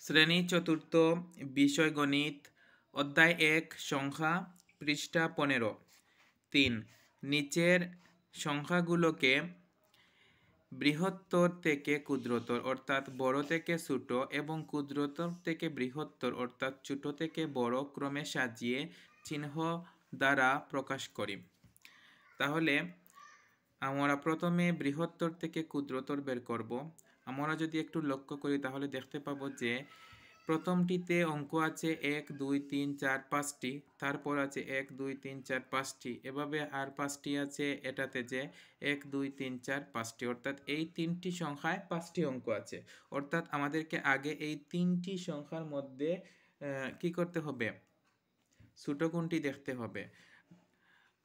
শ্রেণী চতুর্থ, বিষয় গণিত, অধ্যায় 1, সংখ্যা, পৃষ্ঠা 15। 3. নিচের সংখ্যাগুলোকে বৃহত্তর থেকে ক্ষুদ্রতর অর্থাৎ বড় থেকে ছোট এবং ক্ষুদ্রতর থেকে বৃহত্তর অর্থাৎ ছোট থেকে বড় ক্রমে সাজিয়ে চিহ্ন দ্বারা প্রকাশ করি। তাহলে আমরা প্রথমে বৃহত্তর থেকে ক্ষুদ্রতর বের করব। আমরা যদি একটু লক্ষ্য করি তাহলে দেখতে পাবো যে প্রথমটিতে অঙ্ক আছে 1, 2, 3, 4, 5টি, তারপর আছে 1, 2, 3, 4, 5টি, এভাবে আর 5টি আছে এটাতে যে 1, 2, 3, 4, 5টি, অর্থাৎ এই 3টি সংখ্যায় 5টি অঙ্ক আছে। অর্থাৎ আমাদেরকে আগে এই 3টি সংখ্যার মধ্যে কি করতে হবে? ছোট কোনটি দেখতে হবে।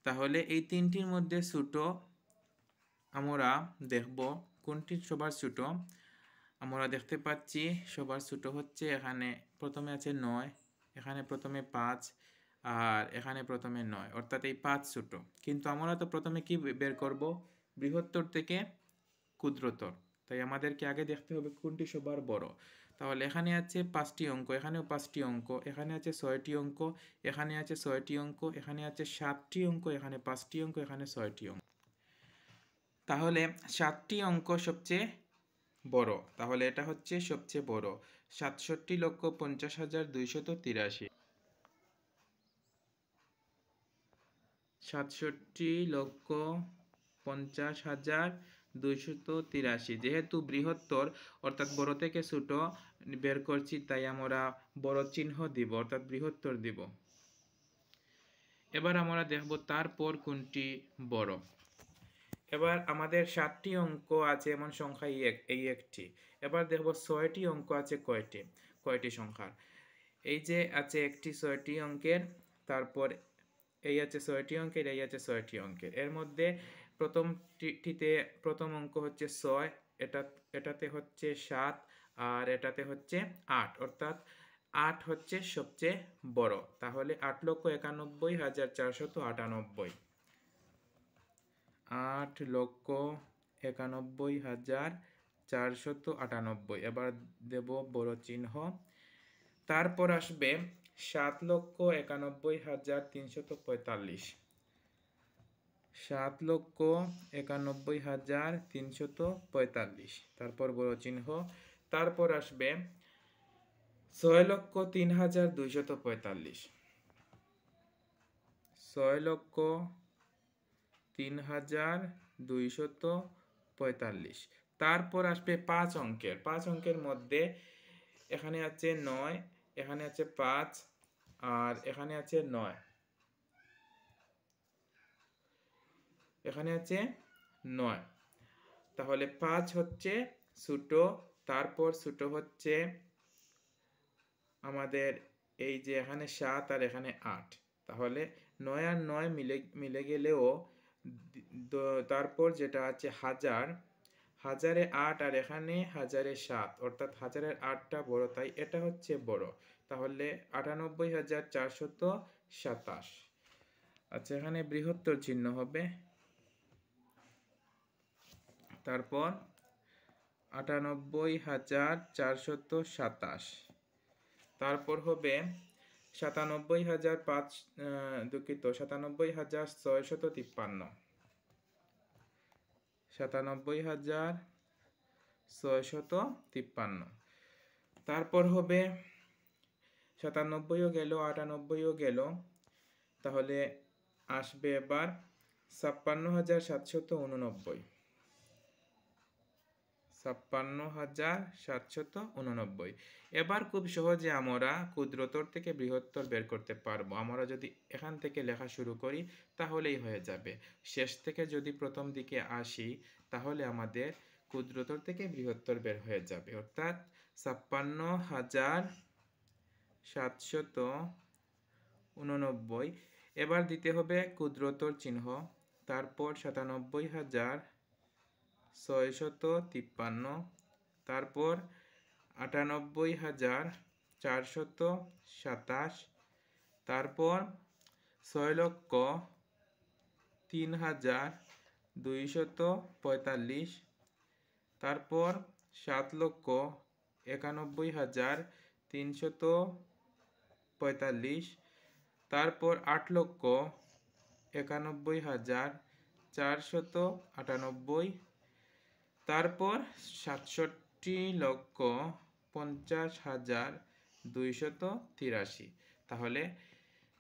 তাহলে এই 3টির মধ্যে ছোট আমরা দেখব কোনটি সবার ছোট। আমরা দেখতে পাচ্ছি সবার ছোট হচ্ছে এখানে প্রথমে আছে 9, এখানে প্রথমে 5 আর এখানে প্রথমে 9, অর্থাৎ এই 5 ছোট। কিন্তু আমরা তো প্রথমে কি বের করব? বৃহত্তর থেকে ক্ষুদ্রতর। তাই আমাদেরকে আগে দেখতে হবে কোনটি সবার বড়। তাহলে এখানে আছে 5টি অঙ্ক, এখানেও 5টি অঙ্ক, এখানে আছে 6টি অঙ্ক, এখানে আছে 6টি অঙ্ক, এখানে আছে 7টি অঙ্ক, এখানে 5টি অঙ্ক, এখানে 6টি অঙ্ক। তাহলে 7টি অঙ্ক সবচেয়ে বড়, তাহলে এটা হচ্ছে সবচেয়ে বড়। 67,50,283। 67,50,283। যেহেতু বৃহত্তর অর্থাৎ বড় থেকে ছোট বের করছি, তাই আমরা বড় চিহ্ন দিব অর্থাৎ বৃহত্তর দিব। এবার আমরা দেখব তারপর কোনটি বড়। এবার আমাদের 7টি অঙ্ক আছে এমন সংখ্যা এই একটি। এবার দেখব 6টি অঙ্ক আছে কয়টি সংখ্যার। এই যে আছে একটি 6টি অঙ্কের, তারপর এই আছে 6টি অঙ্কের, এই আছে 6টি অঙ্কের। এর মধ্যে প্রথম অঙ্ক হচ্ছে 6, এটাতে হচ্ছে 7 আর এটাতে হচ্ছে 8, অর্থাৎ 8 হচ্ছে সবচেয়ে বড়। তাহলে 8,91,498। 8,91,498। এবার দেব বড় চিহ্ন। তারপর আসবে 7,91,345। 7,91,345, তারপর বড় চিহ্ন। তারপর আসবে 6,03,245। 6,03,245। তারপর আসবে 5 অঙ্কের মধ্যে এখানে আছে 9, এখানে আছে 5 আর এখানে আছে 9, এখানে আছে 9। তাহলে 5 হচ্ছে ছোট, তারপর ছোট হচ্ছে আমাদের এই যে এখানে 7 আর এখানে 8। তাহলে 9 আর 9 মিলে গেলেও তারপর যেটা আছে হাজারে 8 আর এখানে হাজারে 7, অর্থাৎ হাজারের 8টা বড়, তাই এটা হচ্ছে বড়। তাহলে 98,427। আচ্ছা, এখানে বৃহত্তর চিহ্ন হবে। তারপর 98,427। তারপর হবে 97,653। 97,653। তারপর হবে 97ও গেল, 98ও গেল, তাহলে আসবে এবার 56,789। 56,789। এবার খুব সহজে আমরা ক্ষুদ্রতর থেকে বৃহত্তর বের করতে পারবো। আমরা যদি এখান থেকে লেখা শুরু করি তাহলেই হয়ে যাবে। শেষ থেকে যদি প্রথম দিকে আসি তাহলে আমাদের ক্ষুদ্রতর থেকে বৃহত্তর বের হয়ে যাবে, অর্থাৎ 56,789। এবার দিতে হবে ক্ষুদ্রতর চিহ্ন, তারপর 97,653, তারপর 98,427, তারপর 6,03,245, তারপর 7,91,445, 345, তারপর 8,91,498, তারপর 67,50,283। তাহলে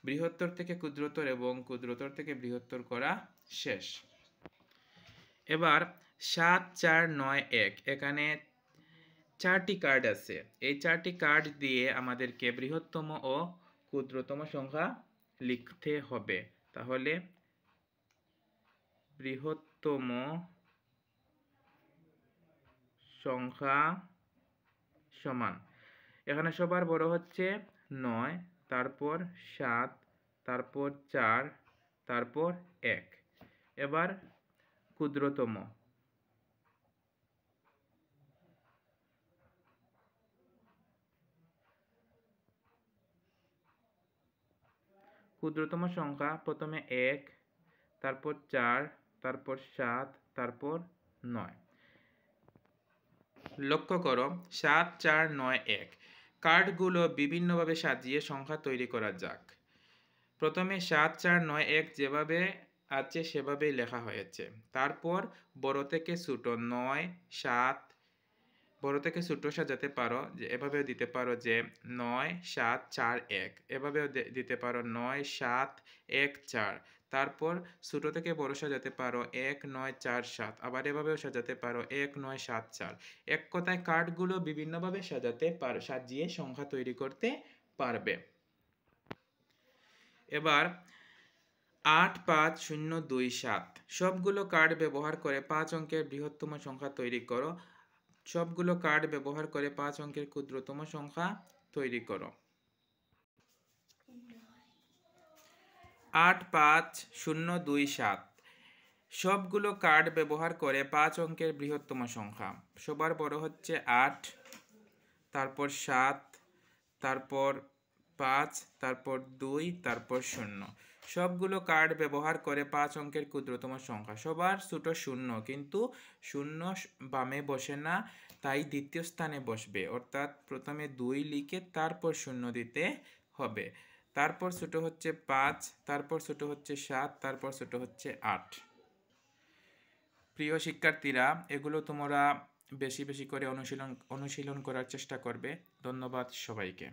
বৃহত্তর থেকে ক্ষুদ্রতর এবং ক্ষুদ্রতর থেকে বৃহত্তর করা শেষ। এবার 7,4,9,1 এখানে 4টি কার্ড আছে। এই 4টি কার্ড দিয়ে আমাদেরকে বৃহত্তম ও ক্ষুদ্রতম সংখ্যা লিখতে হবে। তাহলে বৃহত্তম সংখ্যা সমান, এখানে সবার বড় হচ্ছে 9, তারপর 7, তারপর 4, তারপর 1। এবার ক্ষুদ্রতম, ক্ষুদ্রতম সংখ্যা প্রথমে 1, তারপর 4, তারপর 7, তারপর 9। লক্ষ্য করো 7,4,9,1 কার্ডগুলো বিভিন্নভাবে সাজিয়ে সংখ্যা তৈরি করা যাক। প্রথমে 7,4,9,1 যেভাবে আছে সেভাবেই লেখা হয়েছে। তারপর বড় থেকে ছোট 9, 7, বড় থেকে ছোট সাজাতে পারো যে এভাবেও দিতে পারো যে 9, 7, 4, 1, এভাবেও দিতে পারো 9, 7, 1, 4। তারপর ছোট থেকে বড় সাজাতে পারো 1, 9, 4, 7, আবার এভাবেও সাজাতে পারো 1, 9, 7, 4। এক কথায় কার্ডগুলো বিভিন্নভাবে সাজিয়ে সংখ্যা তৈরি করতে পারবে। এবার 8,5,0,2,7 সবগুলো কার্ড ব্যবহার করে 5 অঙ্কের বৃহত্তম সংখ্যা তৈরি করো। সবগুলো কার্ড ব্যবহার করে 5 অঙ্কের ক্ষুদ্রতম সংখ্যা তৈরি করো। 8,5,0,2,7 সবগুলো কার্ড ব্যবহার করে 5 অঙ্কের বৃহত্তম সংখ্যা। সবার বড় হচ্ছে 8, তারপর 7, তারপর 5, তারপর 2, তারপর 0। সবগুলো কার্ড ব্যবহার করে 5 অঙ্কের ক্ষুদ্রতম সংখ্যা। সবার ছোট 0, কিন্তু 0 বামে বসে না, তাই দ্বিতীয় স্থানে বসবে। অর্থাৎ প্রথমে 2 লিখে তারপর 0 দিতে হবে। তারপর ছোট হচ্ছে 5, তারপর ছোট হচ্ছে 7, তারপর ছোট হচ্ছে 8। প্রিয় শিক্ষার্থীরা, এগুলো তোমরা বেশি বেশি করে অনুশীলন করার চেষ্টা করবে। ধন্যবাদ সবাইকে।